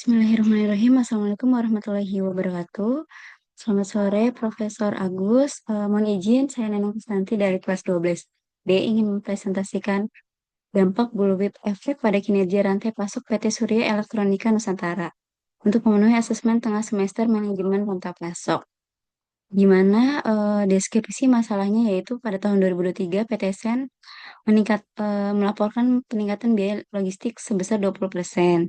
Bismillahirrahmanirrahim. Assalamualaikum warahmatullahi wabarakatuh. Selamat sore, Profesor Agus. Mohon izin, saya Neneng Kusanti dari kelas 12D ingin mempresentasikan dampak bullwhip efek pada kinerja rantai pasok PT Surya Elektronika Nusantara untuk memenuhi asesmen tengah semester manajemen rantai pasok. Di mana deskripsi masalahnya yaitu pada tahun 2023 PTSN melaporkan peningkatan biaya logistik sebesar 20%.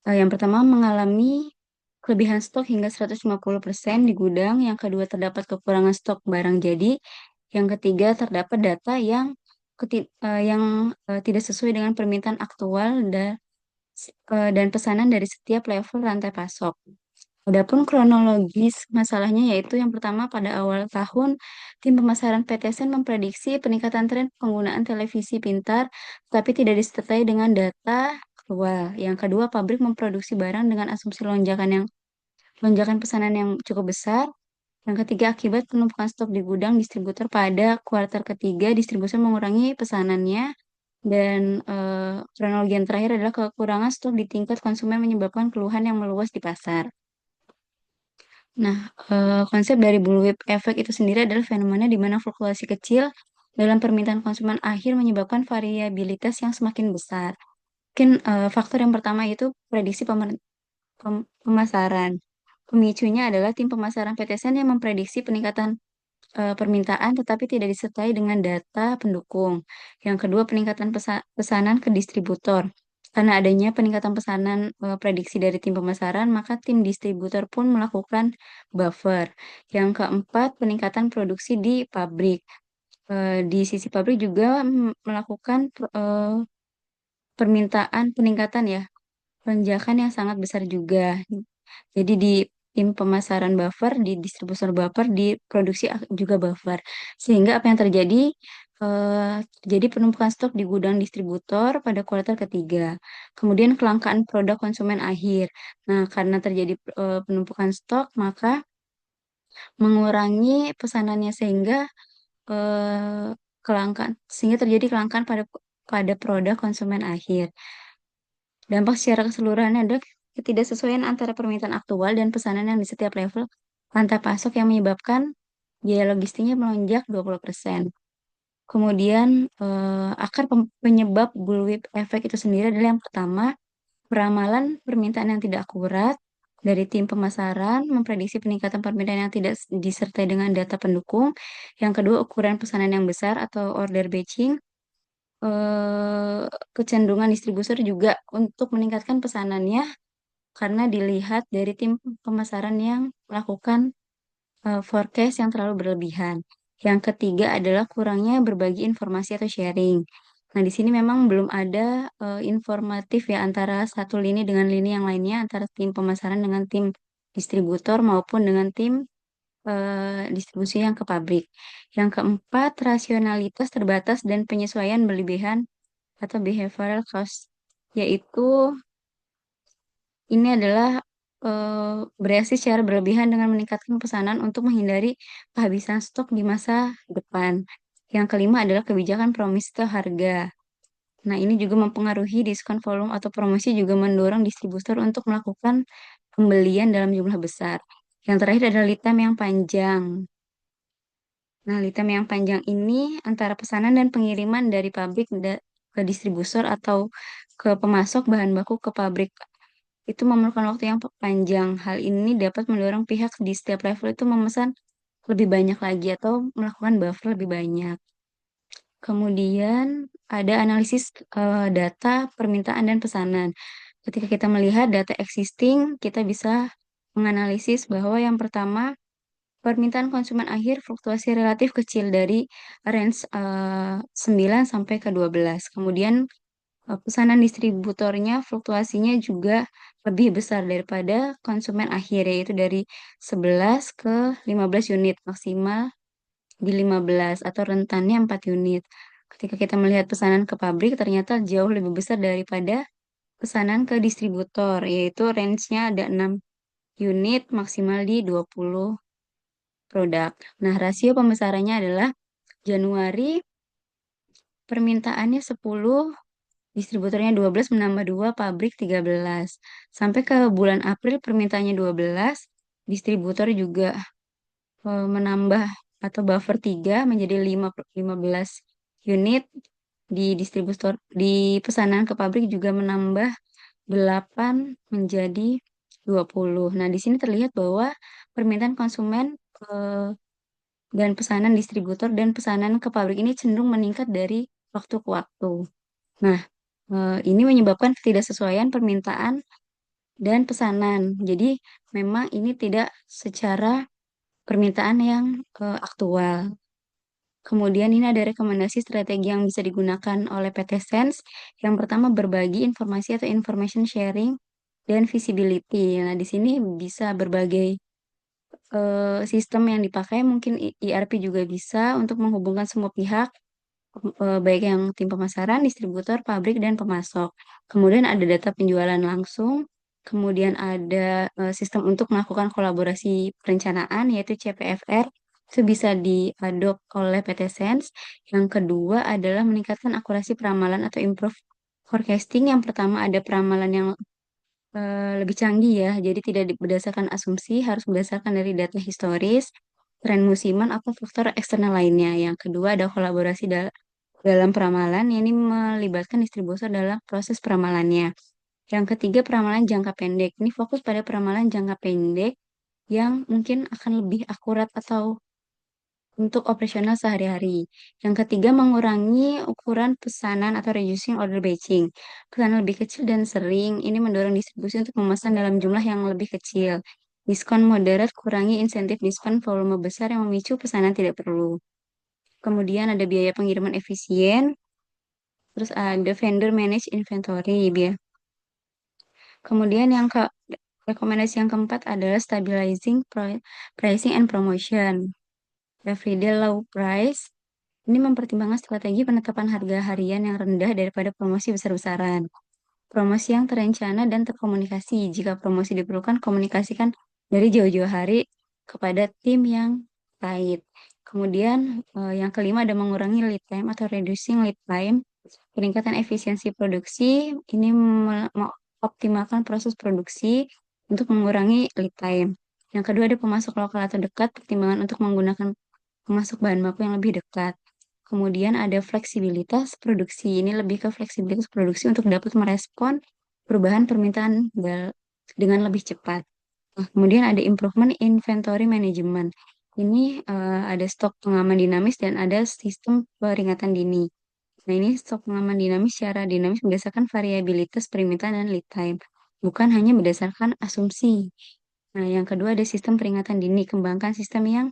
Yang pertama mengalami kelebihan stok hingga 150% di gudang, yang kedua terdapat kekurangan stok barang jadi, yang ketiga terdapat data yang tidak sesuai dengan permintaan aktual dan pesanan dari setiap level rantai pasok. Adapun kronologis masalahnya yaitu yang pertama pada awal tahun tim pemasaran PTSN memprediksi peningkatan tren penggunaan televisi pintar tapi tidak disertai dengan data aktual. Yang kedua, pabrik memproduksi barang dengan asumsi lonjakan pesanan yang cukup besar. Yang ketiga, akibat penumpukan stok di gudang distributor pada kuartal ketiga, distributor mengurangi pesanannya. Dan kronologi yang terakhir adalah kekurangan stok di tingkat konsumen menyebabkan keluhan yang meluas di pasar. Nah, konsep dari bullwhip effect itu sendiri adalah fenomena di mana fluktuasi kecil dalam permintaan konsumen akhir menyebabkan variabilitas yang semakin besar. Mungkin faktor yang pertama itu prediksi pemasaran. Pemicunya adalah tim pemasaran PTSN yang memprediksi peningkatan permintaan tetapi tidak disertai dengan data pendukung. Yang kedua, peningkatan pesanan ke distributor. Karena adanya peningkatan pesanan prediksi dari tim pemasaran, maka tim distributor pun melakukan buffer. Yang keempat, peningkatan produksi di pabrik. Di sisi pabrik juga melakukan permintaan peningkatan ya, lonjakan yang sangat besar juga. Jadi di tim pemasaran buffer, di distributor buffer, di produksi juga buffer. Sehingga apa yang terjadi? Terjadi penumpukan stok di gudang distributor pada kuartal ketiga. Kemudian kelangkaan produk konsumen akhir. Nah, karena terjadi penumpukan stok, maka mengurangi pesanannya eh, sehingga terjadi kelangkaan pada produk konsumen akhir. Dampak secara keseluruhan adalah ketidaksesuaian antara permintaan aktual dan pesanan yang di setiap level rantai pasok yang menyebabkan biaya logistiknya melonjak 20%. Kemudian penyebab bullwhip effect itu sendiri adalah yang pertama, peramalan permintaan yang tidak akurat dari tim pemasaran memprediksi peningkatan permintaan yang tidak disertai dengan data pendukung. Yang kedua, ukuran pesanan yang besar atau order batching, eh, kecenderungan distributor juga untuk meningkatkan pesanannya karena dilihat dari tim pemasaran yang melakukan forecast yang terlalu berlebihan. Yang ketiga adalah kurangnya berbagi informasi atau sharing. Nah, di sini memang belum ada informatif ya antara satu lini dengan lini yang lainnya, antara tim pemasaran dengan tim distributor maupun dengan tim distribusi yang ke pabrik. Yang keempat, rasionalitas terbatas dan penyesuaian berlebihan atau behavioral cost, yaitu ini adalah bereaksi secara berlebihan dengan meningkatkan pesanan untuk menghindari kehabisan stok di masa depan. Yang kelima adalah kebijakan promosi atau harga. Nah, ini juga mempengaruhi diskon volume atau promosi juga mendorong distributor untuk melakukan pembelian dalam jumlah besar. Yang terakhir adalah lead time yang panjang. Nah, lead time yang panjang ini antara pesanan dan pengiriman dari pabrik ke distributor atau ke pemasok bahan baku ke pabrik itu memerlukan waktu yang panjang. Hal ini dapat mendorong pihak di setiap level itu memesan lebih banyak lagi atau melakukan buffer lebih banyak. Kemudian ada analisis data permintaan dan pesanan. Ketika kita melihat data existing, kita bisa menganalisis bahwa yang pertama, permintaan konsumen akhir fluktuasi relatif kecil dari range 9 sampai ke 12. Kemudian pesanan distributornya fluktuasinya juga lebih besar daripada konsumen akhir, yaitu dari 11 ke 15 unit, maksimal di 15 atau rentannya 4 unit. Ketika kita melihat pesanan ke pabrik, ternyata jauh lebih besar daripada pesanan ke distributor, yaitu range-nya ada 6 unit, maksimal di 20 produk. Nah, rasio pembesarannya adalah Januari permintaannya 10, distributornya 12 menambah 2, pabrik 13. Sampai ke bulan April permintaannya 12, distributor juga menambah atau buffer 3 menjadi 15 unit. Di distributor, di pesanan ke pabrik juga menambah 8 menjadi 20. Nah, di sini terlihat bahwa permintaan konsumen dan pesanan distributor dan pesanan ke pabrik ini cenderung meningkat dari waktu ke waktu. Nah, ini menyebabkan ketidaksesuaian permintaan dan pesanan. Jadi, memang ini tidak secara permintaan yang aktual. Kemudian ini ada rekomendasi strategi yang bisa digunakan oleh PT Sense. Yang pertama berbagi informasi atau information sharing dan visibility. Nah, di sini bisa berbagai sistem yang dipakai, mungkin ERP juga bisa untuk menghubungkan semua pihak, baik yang tim pemasaran, distributor, pabrik, dan pemasok. Kemudian ada data penjualan langsung, kemudian ada sistem untuk melakukan kolaborasi perencanaan, yaitu CPFR, itu bisa diadop oleh PT Sense. Yang kedua adalah meningkatkan akurasi peramalan atau improve forecasting. Yang pertama ada peramalan yang lebih canggih ya, jadi tidak berdasarkan asumsi, harus berdasarkan dari data historis, tren musiman, atau faktor eksternal lainnya. Yang kedua ada kolaborasi dalam peramalan, yang ini melibatkan distributor dalam proses peramalannya. Yang ketiga peramalan jangka pendek, ini fokus pada peramalan jangka pendek yang mungkin akan lebih akurat atau untuk operasional sehari-hari. Yang ketiga, mengurangi ukuran pesanan atau reducing order batching. Pesanan lebih kecil dan sering, ini mendorong distribusi untuk memesan dalam jumlah yang lebih kecil. Diskon moderat, kurangi insentif diskon volume besar yang memicu pesanan tidak perlu. Kemudian ada biaya pengiriman efisien, terus ada vendor manage inventory, Kemudian rekomendasi yang keempat adalah stabilizing pricing and promotion. Everyday low price. Ini mempertimbangkan strategi penetapan harga harian yang rendah daripada promosi besar-besaran. Promosi yang terencana dan terkomunikasi. Jika promosi diperlukan, komunikasikan dari jauh-jauh hari kepada tim yang terkait. Kemudian yang kelima ada mengurangi lead time atau reducing lead time. Peningkatan efisiensi produksi. Ini mengoptimalkan proses produksi untuk mengurangi lead time. Yang kedua ada pemasok lokal atau dekat. Pertimbangan untuk menggunakan pemasok bahan baku yang lebih dekat. Kemudian ada fleksibilitas produksi. Ini lebih ke fleksibilitas produksi untuk dapat merespon perubahan permintaan dengan lebih cepat. Nah, kemudian ada improvement inventory management. Ini ada stok pengaman dinamis dan ada sistem peringatan dini. Nah, ini stok pengaman dinamis secara dinamis berdasarkan variabilitas permintaan dan lead time, bukan hanya berdasarkan asumsi. Nah, yang kedua ada sistem peringatan dini. Kembangkan sistem yang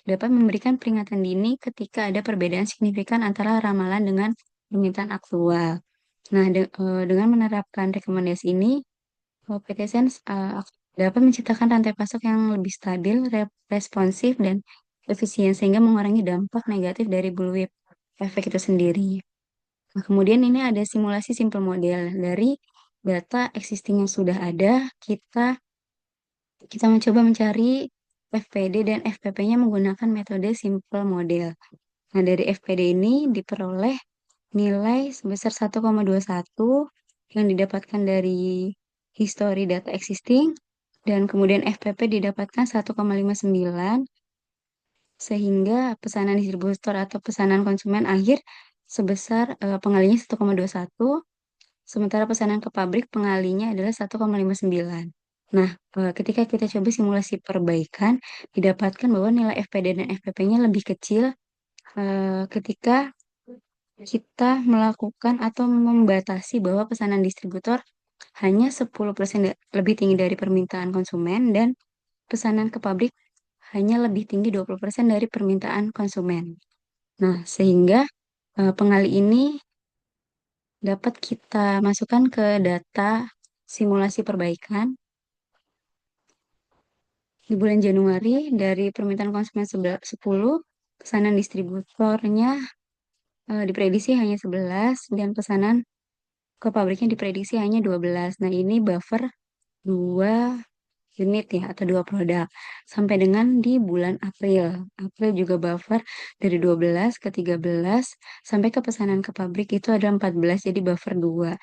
dapat memberikan peringatan dini ketika ada perbedaan signifikan antara ramalan dengan permintaan aktual. Nah, dengan menerapkan rekomendasi ini, PT Sense dapat menciptakan rantai pasok yang lebih stabil, responsif, dan efisien sehingga mengurangi dampak negatif dari bullwhip efek itu sendiri. Nah, kemudian ini ada simulasi simple model dari data existing yang sudah ada, kita mencoba mencari FPD dan FPP-nya menggunakan metode simple model. Nah, dari FPD ini diperoleh nilai sebesar 1,21 yang didapatkan dari history data existing, dan kemudian FPP didapatkan 1,59, sehingga pesanan distributor atau pesanan konsumen akhir sebesar pengalinya 1,21, sementara pesanan ke pabrik pengalinya adalah 1,59. Nah, ketika kita coba simulasi perbaikan, didapatkan bahwa nilai FPD dan FPP-nya lebih kecil ketika kita melakukan atau membatasi bahwa pesanan distributor hanya 10% lebih tinggi dari permintaan konsumen dan pesanan ke pabrik hanya lebih tinggi 20% dari permintaan konsumen. Nah, sehingga pengali ini dapat kita masukkan ke data simulasi perbaikan. Di bulan Januari, dari permintaan konsumen 10, pesanan distributornya diprediksi hanya 11, dan pesanan ke pabriknya diprediksi hanya 12. Nah, ini buffer 2 unit ya atau dua produk sampai dengan di bulan April. April juga buffer dari 12 ke 13 sampai ke pesanan ke pabrik itu ada 14 jadi buffer 2.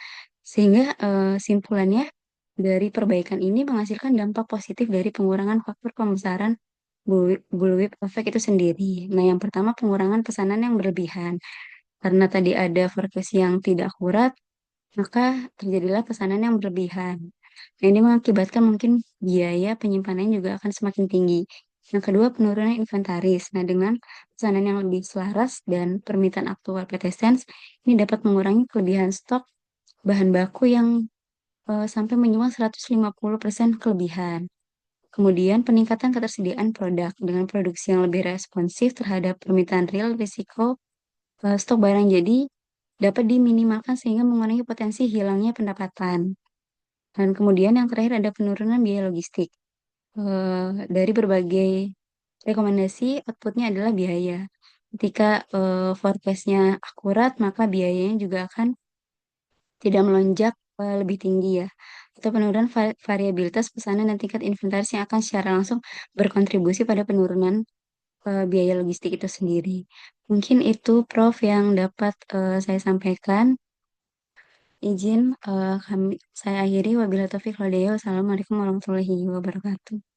Sehingga simpulannya dari perbaikan ini menghasilkan dampak positif dari pengurangan faktor pembesaran bullwhip effect itu sendiri. Nah, yang pertama pengurangan pesanan yang berlebihan. Karena tadi ada forecast yang tidak akurat, maka terjadilah pesanan yang berlebihan. Nah, ini mengakibatkan mungkin biaya penyimpanannya juga akan semakin tinggi. Yang kedua, penurunan inventaris. Nah, dengan pesanan yang lebih selaras dan permintaan aktual PT Sense, ini dapat mengurangi kelebihan stok bahan baku yang sampai menyumbang 150% kelebihan. Kemudian, peningkatan ketersediaan produk dengan produksi yang lebih responsif terhadap permintaan real risiko stok barang jadi dapat diminimalkan sehingga mengurangi potensi hilangnya pendapatan. Dan kemudian yang terakhir ada penurunan biaya logistik. Dari berbagai rekomendasi, outputnya adalah biaya. Ketika forecast-nya akurat, maka biayanya juga akan tidak melonjak lebih tinggi ya. Atau penurunan variabilitas pesanan dan tingkat inventaris yang akan secara langsung berkontribusi pada penurunan biaya logistik itu sendiri. Mungkin itu Prof yang dapat saya sampaikan. Izin saya akhiri wabillahi taufiq wal hidayah. Wassalamualaikum warahmatullahi wabarakatuh.